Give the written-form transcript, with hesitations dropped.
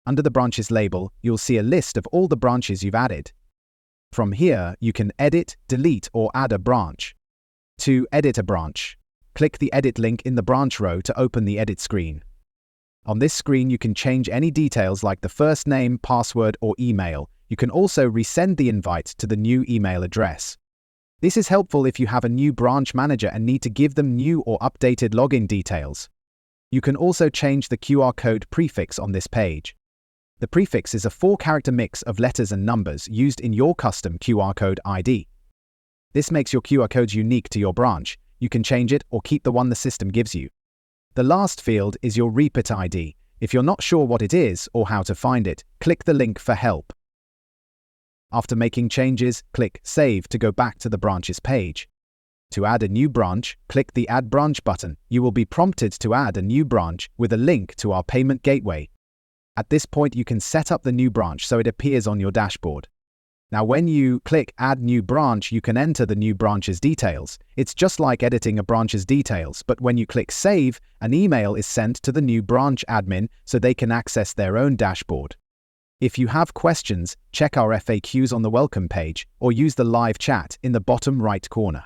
under the branches label, you'll see a list of all the branches you've added. From here, you can edit, delete, or add a branch. To edit a branch, click the Edit link in the branch row to open the edit screen. On this screen, you can change any details like the first name, password, or email. You can also resend the invite to the new email address. This is helpful if you have a new branch manager and need to give them new or updated login details. You can also change the QR code prefix on this page. The prefix is a 4-character mix of letters and numbers used in your custom QR code ID. This makes your QR codes unique to your branch. You can change it or keep the one the system gives you. The last field is your repeat ID. If you're not sure what it is or how to find it, click the link for help. After making changes, click Save to go back to the branches page. To add a new branch, click the Add Branch button. You will be prompted to add a new branch with a link to our payment gateway. At this point, you can set up the new branch so it appears on your dashboard. Now, when you click Add New Branch, you can enter the new branch's details. It's just like editing a branch's details, but when you click Save, an email is sent to the new branch admin so they can access their own dashboard. If you have questions, check our FAQs on the welcome page or use the live chat in the bottom right corner.